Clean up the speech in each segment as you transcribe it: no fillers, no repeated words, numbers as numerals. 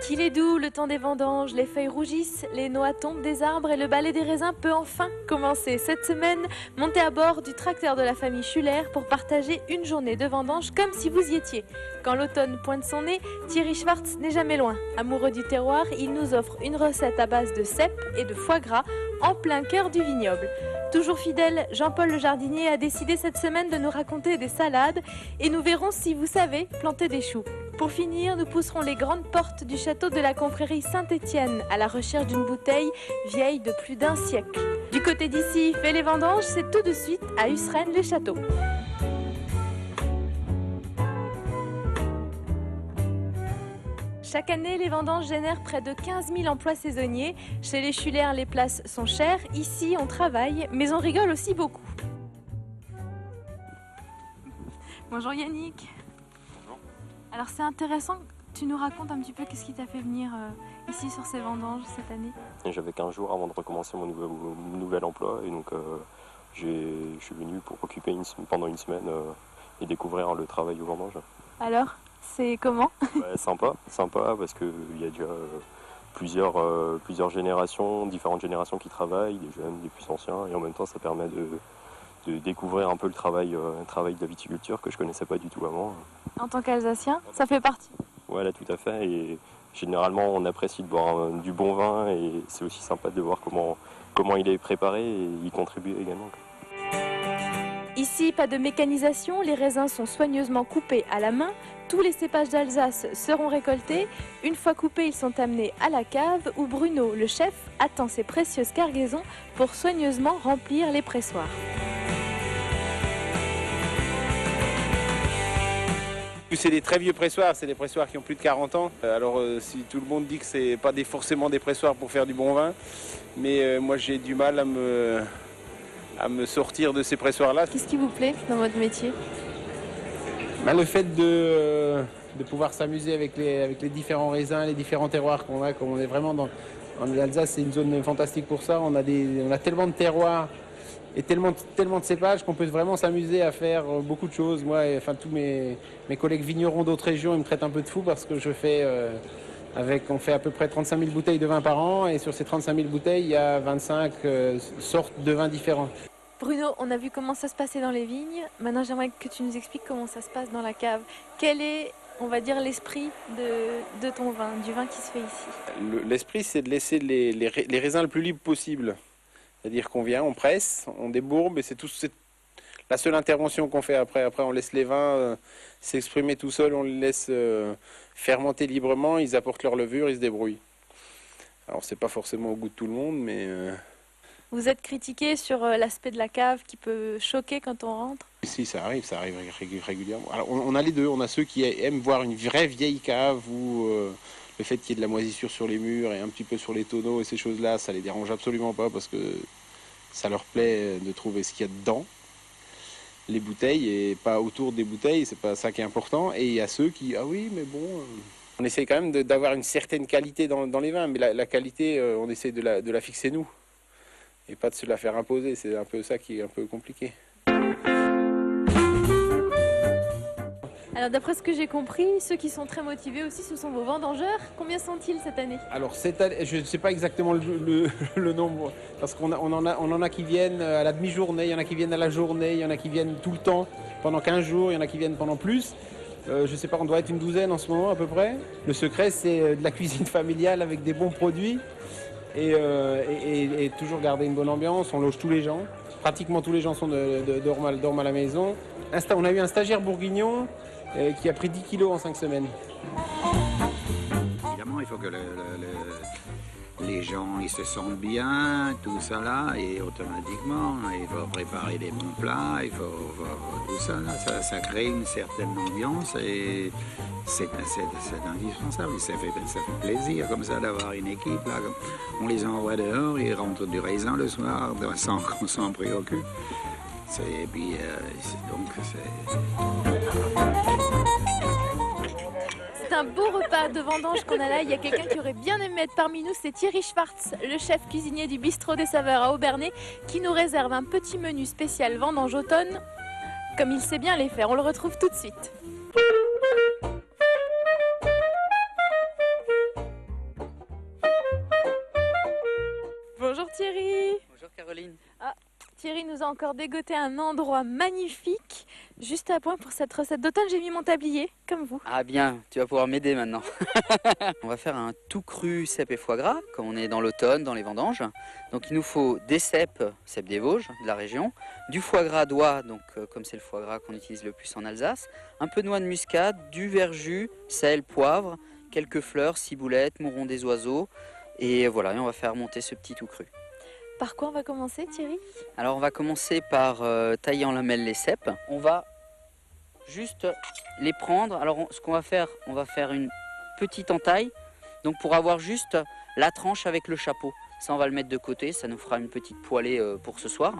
Qu'il est doux le temps des vendanges, les feuilles rougissent, les noix tombent des arbres et le balai des raisins peut enfin commencer. Cette semaine, montez à bord du tracteur de la famille Schuller pour partager une journée de vendange comme si vous y étiez. Quand l'automne pointe son nez, Thierry Schwartz n'est jamais loin. Amoureux du terroir, il nous offre une recette à base de cèpe et de foie gras en plein cœur du vignoble. Toujours fidèle, Jean-Paul le jardinier a décidé cette semaine de nous raconter des salades et nous verrons si vous savez planter des choux. Pour finir, nous pousserons les grandes portes du château de la confrérie Saint-Étienne à la recherche d'une bouteille vieille de plus d'un siècle. Du côté d'ici, fait les vendanges, c'est tout de suite à Husserène-les-Châteaux. Chaque année, les vendanges génèrent près de 15 000 emplois saisonniers. Chez les Schuller, les places sont chères. Ici, on travaille, mais on rigole aussi beaucoup. Bonjour Yannick. Bonjour. Alors c'est intéressant, tu nous racontes un petit peu qu'est-ce qui t'a fait venir ici sur ces vendanges cette année. J'avais 15 jours avant de recommencer mon nouvel emploi et donc je suis venu pour occuper pendant une semaine et découvrir le travail aux vendanges. Alors, c'est comment? Sympa parce qu'il y a déjà plusieurs générations, différentes générations qui travaillent, des jeunes, des plus anciens, et en même temps ça permet de découvrir un peu le travail de la viticulture que je connaissais pas du tout avant. En tant qu'Alsacien, ça fait partie? Voilà, tout à fait, et généralement on apprécie de boire du bon vin et c'est aussi sympa de voir comment il est préparé et y contribuer également. Ici, pas de mécanisation, les raisins sont soigneusement coupés à la main. Tous les cépages d'Alsace seront récoltés. Une fois coupés, ils sont amenés à la cave où Bruno, le chef, attend ses précieuses cargaisons pour soigneusement remplir les pressoirs. C'est des très vieux pressoirs, c'est des pressoirs qui ont plus de 40 ans. Alors si tout le monde dit que c'est pas forcément des pressoirs pour faire du bon vin, mais moi j'ai du mal à me sortir de ces pressoirs-là. Qu'est-ce qui vous plaît dans votre métier? Le fait de pouvoir s'amuser avec les différents raisins, les différents terroirs qu'on a, comme on est vraiment en Alsace, c'est une zone fantastique pour ça. On a tellement de terroirs et tellement de cépages qu'on peut vraiment s'amuser à faire beaucoup de choses. Moi, tous mes collègues vignerons d'autres régions, ils me traitent un peu de fou parce que on fait à peu près 35 000 bouteilles de vin par an et sur ces 35 000 bouteilles, il y a 25 sortes de vins différents. Bruno, on a vu comment ça se passait dans les vignes. Maintenant, j'aimerais que tu nous expliques comment ça se passe dans la cave. Quel est, on va dire, l'esprit de ton vin, du vin qui se fait ici? L'esprit, c'est de laisser les raisins le plus libre possible. C'est-à-dire qu'on vient, on presse, on débourbe et c'est la seule intervention qu'on fait après. Après, on laisse les vins s'exprimer tout seuls, on les laisse fermenter librement, ils apportent leur levure, ils se débrouillent. Alors, c'est pas forcément au goût de tout le monde, mais... Vous êtes critiqué sur l'aspect de la cave qui peut choquer quand on rentre? Si, ça arrive régulièrement. Alors, on a les deux, on a ceux qui aiment voir une vraie vieille cave où le fait qu'il y ait de la moisissure sur les murs et un petit peu sur les tonneaux et ces choses-là, ça les dérange absolument pas parce que ça leur plaît de trouver ce qu'il y a dedans, les bouteilles et pas autour des bouteilles, c'est pas ça qui est important. Et il y a ceux qui, ah oui, mais bon... On essaie quand même d'avoir une certaine qualité dans les vins, mais la qualité, on essaie de la fixer nous. Et pas de se la faire imposer, c'est un peu ça qui est un peu compliqué. Alors d'après ce que j'ai compris, ceux qui sont très motivés aussi, ce sont vos vendangeurs. Combien sont-ils cette année? Alors cette année, je ne sais pas exactement le nombre, parce qu'on en a qui viennent à la demi-journée, il y en a qui viennent à la journée, il y en a qui viennent tout le temps, pendant 15 jours, il y en a qui viennent pendant plus. Je ne sais pas, on doit être une douzaine en ce moment à peu près. Le secret, c'est de la cuisine familiale avec des bons produits. Et toujours garder une bonne ambiance, on loge tous les gens. Pratiquement tous les gens dorment à la maison. On a eu un stagiaire bourguignon qui a pris 10 kilos en 5 semaines. Évidemment, il faut que les gens ils se sentent bien, tout ça là, et automatiquement, il faut préparer des bons plats, il faut tout ça là, ça crée une certaine ambiance et c'est indispensable. Ça fait plaisir comme ça d'avoir une équipe là. On les envoie dehors, ils rentrent du raisin le soir sans qu'on s'en préoccupe. Et puis donc C'est un beau repas de vendange qu'on a là. Il y a quelqu'un qui aurait bien aimé être parmi nous, c'est Thierry Schwartz, le chef cuisinier du bistrot des saveurs à Aubernais, qui nous réserve un petit menu spécial vendange automne, comme il sait bien les faire. On le retrouve tout de suite. Thierry. Bonjour Caroline. Thierry nous a encore dégoté un endroit magnifique, juste à point pour cette recette d'automne. J'ai mis mon tablier, comme vous. Ah bien, tu vas pouvoir m'aider maintenant. On va faire un tout cru cèpe et foie gras, comme on est dans l'automne, dans les vendanges. Donc il nous faut des cèpes des Vosges, de la région, du foie gras d'oie, donc comme c'est le foie gras qu'on utilise le plus en Alsace, un peu de noix de muscade, du verjus, sel, poivre, quelques fleurs, ciboulettes, mouron des oiseaux. Et voilà, et on va faire monter ce petit tout cru. Par quoi on va commencer, Thierry? Alors on va commencer par tailler en lamelles les cèpes. On va juste les prendre. Alors ce qu'on va faire, on va faire une petite entaille. Donc pour avoir juste la tranche avec le chapeau. Ça on va le mettre de côté, ça nous fera une petite poêlée pour ce soir.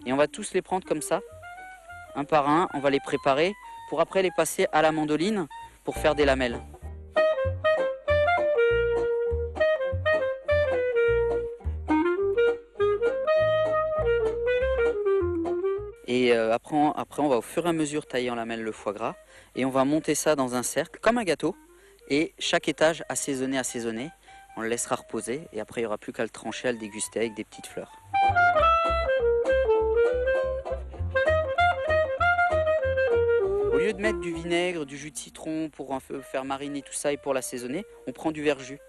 Et on va tous les prendre comme ça, un par un. On va les préparer pour après les passer à la mandoline pour faire des lamelles. Et après, on va au fur et à mesure tailler en lamelles le foie gras et on va monter ça dans un cercle comme un gâteau et chaque étage assaisonné. On le laissera reposer et après il n'y aura plus qu'à le trancher, à le déguster avec des petites fleurs. Au lieu de mettre du vinaigre, du jus de citron pour faire mariner tout ça et pour l'assaisonner, on prend du verjus.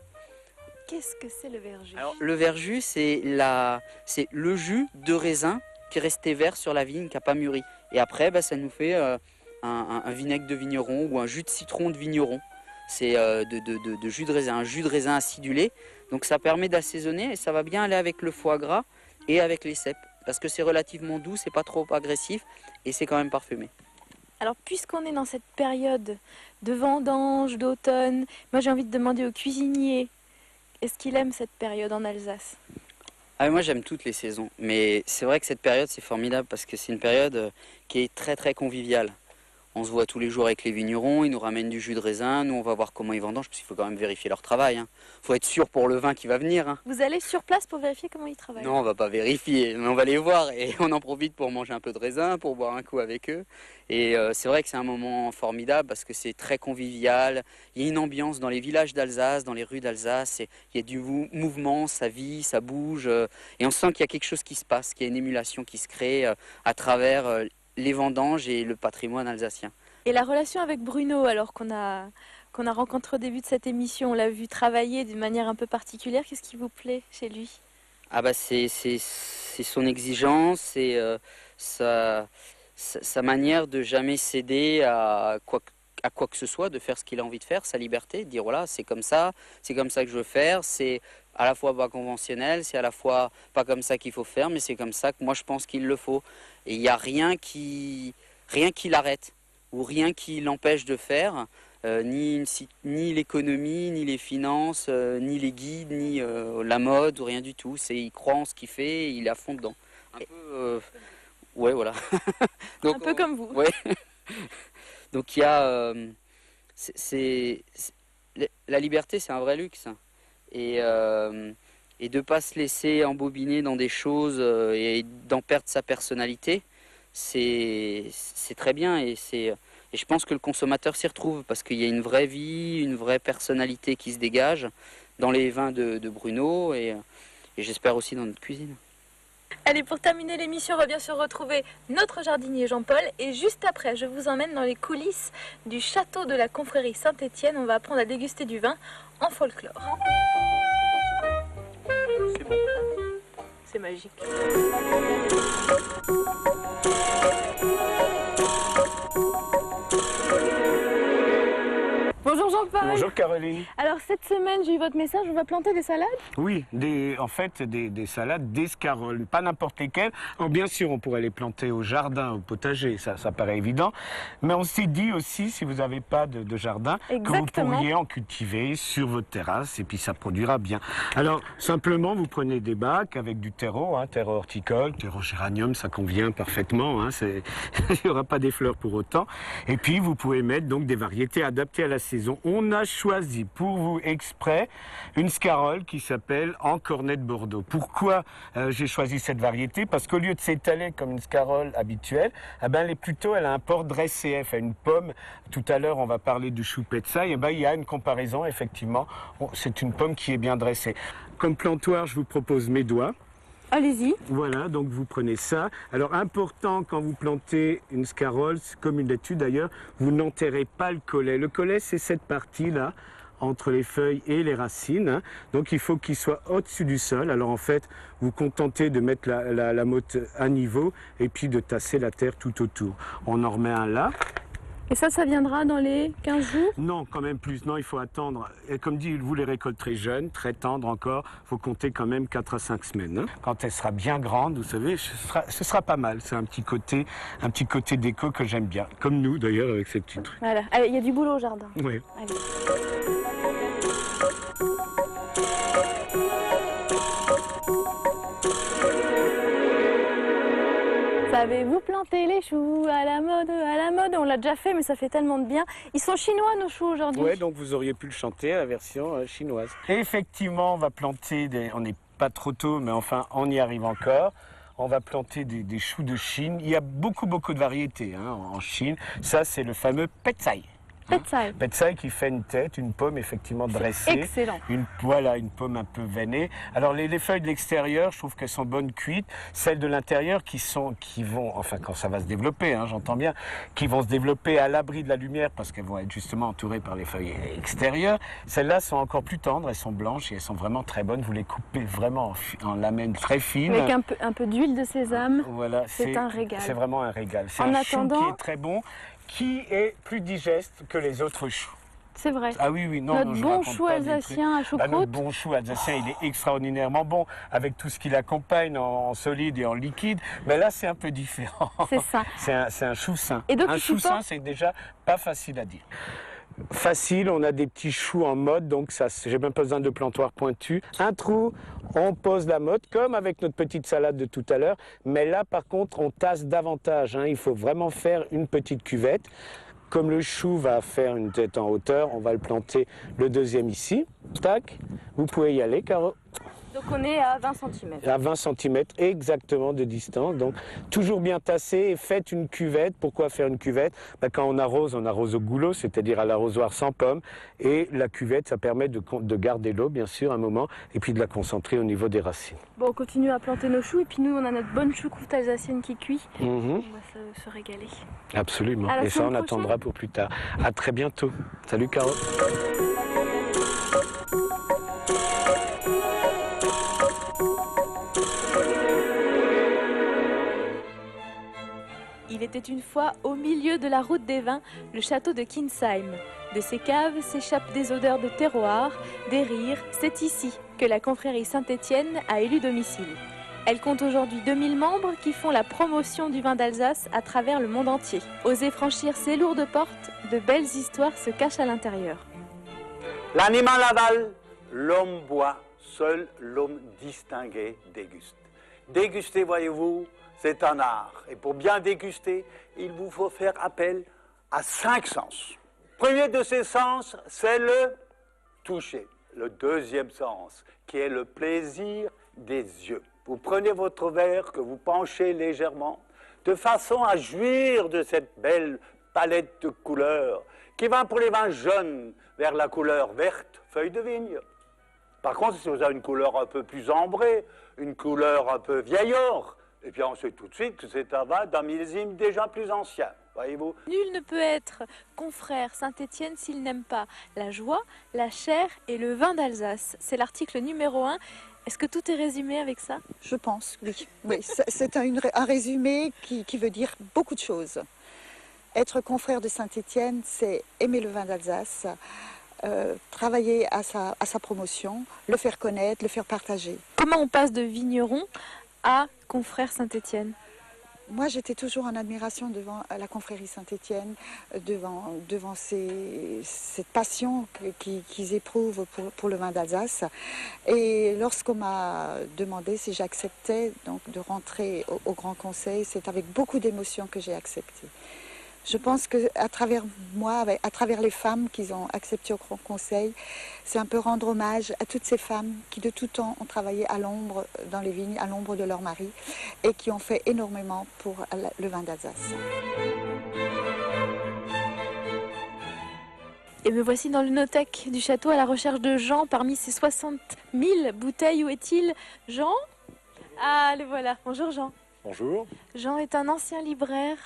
Qu'est-ce que c'est le verjus? Alors, le verjus, c'est le jus de raisin qui est resté vert sur la vigne, qui n'a pas mûri. Et après, ça nous fait un vinaigre de vigneron ou un jus de citron de vigneron. C'est de jus de raisin, un jus de raisin acidulé. Donc ça permet d'assaisonner et ça va bien aller avec le foie gras et avec les cèpes. Parce que c'est relativement doux, c'est pas trop agressif et c'est quand même parfumé. Alors, puisqu'on est dans cette période de vendange, d'automne, moi j'ai envie de demander au cuisinier, est-ce qu'il aime cette période en Alsace? Ah, moi j'aime toutes les saisons, mais c'est vrai que cette période c'est formidable parce que c'est une période qui est très très conviviale. On se voit tous les jours avec les vignerons, ils nous ramènent du jus de raisin, nous on va voir comment ils vendangent, parce qu'il faut quand même vérifier leur travail. Il faut être sûr pour le vin qui va venir. Hein. Vous allez sur place pour vérifier comment ils travaillent? Non, on va pas vérifier, mais on va les voir et on en profite pour manger un peu de raisin, pour boire un coup avec eux. Et c'est vrai que c'est un moment formidable parce que c'est très convivial. Il y a une ambiance dans les villages d'Alsace, dans les rues d'Alsace. Il y a du mouvement, ça vit, ça bouge. Et on sent qu'il y a quelque chose qui se passe, qu'il y a une émulation qui se crée à travers les vendanges et le patrimoine alsacien. Et la relation avec Bruno, alors qu'on a rencontré au début de cette émission, on l'a vu travailler d'une manière un peu particulière, qu'est-ce qui vous plaît chez lui? Ah c'est son exigence, c'est sa manière de jamais céder à quoi que ce soit, de faire ce qu'il a envie de faire, sa liberté, de dire voilà c'est comme ça que je veux faire, c'est à la fois pas conventionnel, c'est à la fois pas comme ça qu'il faut faire, mais c'est comme ça que moi je pense qu'il le faut. Et il n'y a rien qui l'arrête ou rien qui l'empêche de faire, ni l'économie, ni les finances, ni les guides, ni la mode, ou rien du tout. Il croit en ce qu'il fait, et il est à fond dedans. Ouais, voilà. Donc, un peu comme vous. Ouais. Donc il y a... la liberté, c'est un vrai luxe. Et de ne pas se laisser embobiner dans des choses et d'en perdre sa personnalité, c'est très bien. Et je pense que le consommateur s'y retrouve parce qu'il y a une vraie vie, une vraie personnalité qui se dégage dans les vins de Bruno et j'espère aussi dans notre cuisine. Allez, pour terminer l'émission, on va bien sûr retrouver notre jardinier Jean-Paul. Et juste après, je vous emmène dans les coulisses du château de la confrérie Saint-Étienne. On va apprendre à déguster du vin en folklore. C'est bon. C'est magique. Bonjour Jean-Paul. Bonjour Caroline. Alors cette semaine, j'ai eu votre message, on va planter des salades? Oui, en fait des salades d'escarole, pas n'importe lesquelles. Alors, bien sûr, on pourrait les planter au jardin, au potager, ça paraît évident. Mais on s'est dit aussi, si vous n'avez pas de jardin, exactement, que vous pourriez en cultiver sur votre terrasse et puis ça produira bien. Alors simplement, vous prenez des bacs avec du terreau, terreau horticole, terreau géranium, ça convient parfaitement. Il n'y aura pas des fleurs pour autant. Et puis vous pouvez mettre donc des variétés adaptées à la saison. On a choisi pour vous exprès une scarole qui s'appelle Encornet de Bordeaux. Pourquoi j'ai choisi cette variété? Parce qu'au lieu de s'étaler comme une scarole habituelle, elle a un port dressé, elle fait une pomme. Tout à l'heure, on va parler du choupetza, et il y a une comparaison, effectivement. C'est une pomme qui est bien dressée. Comme plantoir, je vous propose mes doigts. Allez-y. Voilà, donc vous prenez ça. Alors important quand vous plantez une scarole, comme une laitue d'ailleurs, vous n'enterrez pas le collet. Le collet, c'est cette partie-là, entre les feuilles et les racines, hein. Donc il faut qu'il soit au-dessus du sol. Alors en fait, vous contentez de mettre la motte à niveau et puis de tasser la terre tout autour. On en remet un là. Et ça viendra dans les 15 jours? Non, quand même plus. Non, il faut attendre. Et comme dit, vous les récolterez jeunes, très tendres encore. Il faut compter quand même 4 à 5 semaines. Hein. Quand elle sera bien grande, vous savez, ce sera pas mal. C'est un petit côté déco que j'aime bien. Comme nous, d'ailleurs, avec ces petits trucs. Voilà. Allez, il y a du boulot au jardin. Oui. Allez. Savez-vous planter les choux à la mode, à la mode? On l'a déjà fait, mais ça fait tellement de bien. Ils sont chinois, nos choux, aujourd'hui. Oui, donc vous auriez pu le chanter à la version chinoise. Et effectivement, on va planter on n'est pas trop tôt, mais enfin, on y arrive encore. On va planter des choux de Chine. Il y a beaucoup de variétés hein, en Chine. Ça, c'est le fameux petsai. Petsai. Petsai qui fait une tête, une pomme effectivement dressée. Excellent. Une pomme un peu veinée. Alors les feuilles de l'extérieur, je trouve qu'elles sont bonnes cuites. Celles de l'intérieur qui vont, enfin quand ça va se développer, hein, j'entends bien, qui vont se développer à l'abri de la lumière parce qu'elles vont être justement entourées par les feuilles extérieures. Celles-là sont encore plus tendres, elles sont blanches et elles sont vraiment très bonnes. Vous les coupez vraiment en lamelles très fines. Avec un peu d'huile de sésame. Voilà, c'est un régal. C'est vraiment un régal. C'est En un chou attendant, qui est très bon, qui est plus digeste que les autres choux. C'est vrai. Ah oui, non. Notre non, je bon raconte chou pas des alsacien à trucs. Notre choucroute. bon chou alsacien, il est extraordinairement bon, avec tout ce qu'il accompagne en solide et en liquide. Mais là, c'est un peu différent. C'est ça. C'est un chou sain. Et donc, un il chou supporte- sain, c'est déjà pas facile à dire. Facile, on a des petits choux en mode, donc ça, j'ai même pas besoin de plantoir pointu. Un trou, on pose la motte, comme avec notre petite salade de tout à l'heure. Mais là, par contre, on tasse davantage. Hein. Il faut vraiment faire une petite cuvette. Comme le chou va faire une tête en hauteur, on va le planter le deuxième ici. Tac, vous pouvez y aller, Caro. Donc on est à 20 cm. À 20 cm exactement de distance. Donc toujours bien tassé et faites une cuvette. Pourquoi faire une cuvette? Quand on arrose au goulot, c'est-à-dire à l'arrosoir sans pomme. Et la cuvette, ça permet de garder l'eau, bien sûr, un moment, et puis de la concentrer au niveau des racines. Bon, on continue à planter nos choux et puis nous on a notre bonne choucroute alsacienne qui cuit. Mhm. On va se régaler. Absolument. À la Et ça, semaine on prochaine. attendra pour plus tard. À très bientôt. Salut, Caro. Il était une fois au milieu de la route des vins, le château de Kinsheim. De ses caves s'échappent des odeurs de terroir, des rires. C'est ici que la confrérie Saint-Étienne a élu domicile. Elle compte aujourd'hui 2000 membres qui font la promotion du vin d'Alsace à travers le monde entier. Osez franchir ces lourdes portes, de belles histoires se cachent à l'intérieur. L'animal avale, l'homme boit, seul l'homme distingué déguste. Déguster, voyez-vous, c'est un art. Et pour bien déguster, il vous faut faire appel à 5 sens. Premier de ces sens, c'est le toucher. Le deuxième sens, qui est le plaisir des yeux. Vous prenez votre verre que vous penchez légèrement, de façon à jouir de cette belle palette de couleurs, qui va pour les vins jaunes vers la couleur verte, feuille de vigne. Par contre, si vous avez une couleur un peu plus ambrée, une couleur un peu vieillore, et puis on sait tout de suite que c'est un vin d'un millésime déjà plus ancien, voyez-vous. Nul ne peut être confrère Saint-Étienne s'il n'aime pas la joie, la chair et le vin d'Alsace. C'est l'article numéro 1. Est-ce que tout est résumé avec ça? Je pense, oui. Oui, c'est un résumé qui veut dire beaucoup de choses. Être confrère de Saint-Étienne, c'est aimer le vin d'Alsace, travailler à sa promotion, le faire connaître, le faire partager. Comment on passe de vigneron à confrère Saint-Étienne? Moi, j'étais toujours en admiration devant la confrérie Saint-Étienne, devant cette passion qu'ils éprouvent pour le vin d'Alsace. Et lorsqu'on m'a demandé si j'acceptais donc de rentrer au Grand Conseil, c'est avec beaucoup d'émotion que j'ai accepté. Je pense qu'à travers moi, à travers les femmes qui ont accepté au Grand Conseil, c'est un peu rendre hommage à toutes ces femmes qui de tout temps ont travaillé à l'ombre dans les vignes, à l'ombre de leur mari, et qui ont fait énormément pour le vin d'Alsace. Et me voici dans le Nothèque du château à la recherche de Jean parmi ces 60 000 bouteilles. Où est-il, Jean? Ah, le voilà. Bonjour Jean. Bonjour. Jean est un ancien libraire.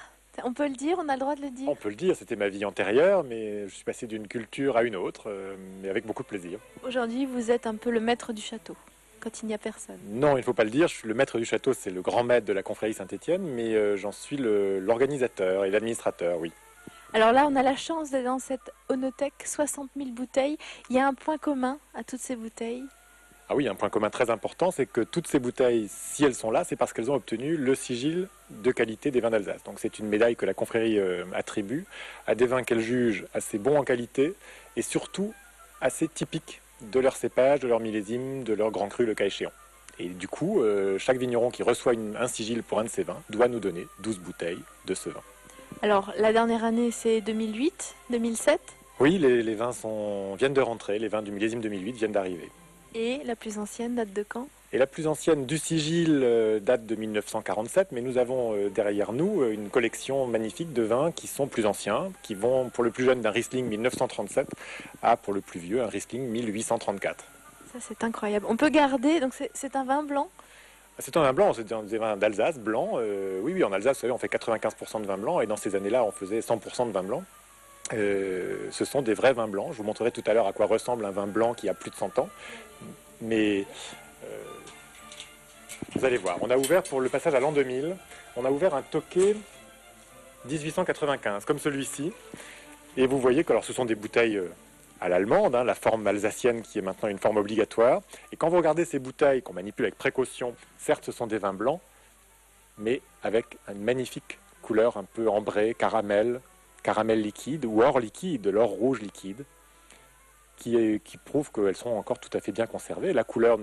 On peut le dire, on a le droit de le dire. On peut le dire, c'était ma vie antérieure, mais je suis passé d'une culture à une autre, mais avec beaucoup de plaisir. Aujourd'hui, vous êtes un peu le maître du château, quand il n'y a personne. Non, il ne faut pas le dire, je suis le maître du château, c'est le grand maître de la confrérie Saint-Étienne, mais j'en suis l'organisateur et l'administrateur, oui. Alors là, on a la chance d'être dans cette onothèque, 60 000 bouteilles. Il y a un point commun à toutes ces bouteilles. Ah oui, un point commun très important, c'est que toutes ces bouteilles, si elles sont là, c'est parce qu'elles ont obtenu le sigil de qualité des vins d'Alsace. Donc c'est une médaille que la confrérie attribue à des vins qu'elle juge assez bons en qualité et surtout assez typiques de leur cépage, de leur millésime, de leur grand cru le cas échéant. Et du coup, chaque vigneron qui reçoit un sigil pour un de ces vins doit nous donner 12 bouteilles de ce vin. Alors la dernière année, c'est 2008, 2007. Oui, les vins viennent de rentrer, les vins du millésime 2008 viennent d'arriver. Et la plus ancienne date de quand? Et la plus ancienne du sigil date de 1947, mais nous avons derrière nous une collection magnifique de vins qui sont plus anciens, qui vont pour le plus jeune d'un Riesling 1937 à pour le plus vieux un Riesling 1834. Ça c'est incroyable. On peut garder, donc c'est un vin blanc? C'est un vin blanc, c'est des vins d'Alsace blanc. Oui, en Alsace, vous savez, on fait 95% de vin blanc et dans ces années-là, on faisait 100% de vin blanc. Ce sont des vrais vins blancs. Je vous montrerai tout à l'heure à quoi ressemble un vin blanc qui a plus de 100 ans. Mais vous allez voir, on a ouvert pour le passage à l'an 2000, on a ouvert un Tokay 1895, comme celui-ci. Et vous voyez que alors, ce sont des bouteilles à l'allemande, hein, la forme alsacienne qui est maintenant une forme obligatoire. Et quand vous regardez ces bouteilles qu'on manipule avec précaution, certes ce sont des vins blancs, mais avec une magnifique couleur un peu ambrée, caramel liquide ou or liquide, de l'or rouge liquide, qui prouve qu'elles sont encore tout à fait bien conservées. La couleur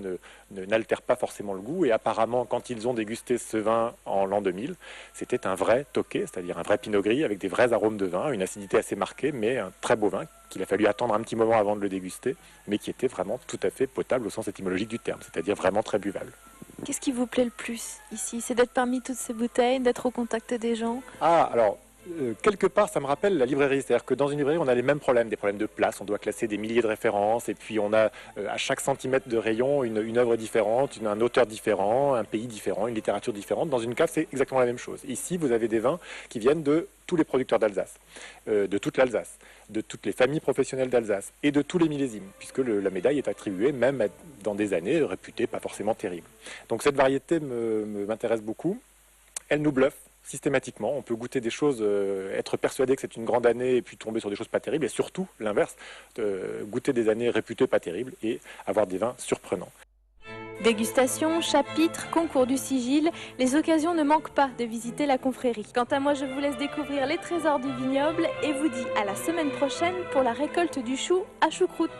n'altère pas forcément le goût et apparemment quand ils ont dégusté ce vin en l'an 2000, c'était un vrai Tokay, c'est-à-dire un vrai pinot gris avec des vrais arômes de vin, une acidité assez marquée, mais un très beau vin qu'il a fallu attendre un petit moment avant de le déguster, mais qui était vraiment tout à fait potable au sens étymologique du terme, c'est-à-dire vraiment très buvable. Qu'est-ce qui vous plaît le plus ici? C'est d'être parmi toutes ces bouteilles, d'être au contact des gens? Ah, alors... quelque part, ça me rappelle la librairie. C'est-à-dire que dans une librairie, on a les mêmes problèmes, des problèmes de place. On doit classer des milliers de références et puis on a à chaque centimètre de rayon une œuvre différente, un auteur différent, un pays différent, une littérature différente. Dans une cave, c'est exactement la même chose. Ici, vous avez des vins qui viennent de tous les producteurs d'Alsace, de toute l'Alsace, de toutes les familles professionnelles d'Alsace et de tous les millésimes, puisque la médaille est attribuée même dans des années réputées pas forcément terribles. Donc cette variété m'intéresse beaucoup. Elle nous bluffe systématiquement. On peut goûter des choses, être persuadé que c'est une grande année et puis tomber sur des choses pas terribles, et surtout l'inverse, goûter des années réputées pas terribles et avoir des vins surprenants. Dégustation, chapitre, concours du sigil, les occasions ne manquent pas de visiter la confrérie. Quant à moi, je vous laisse découvrir les trésors du vignoble et vous dis à la semaine prochaine pour la récolte du chou à choucroute.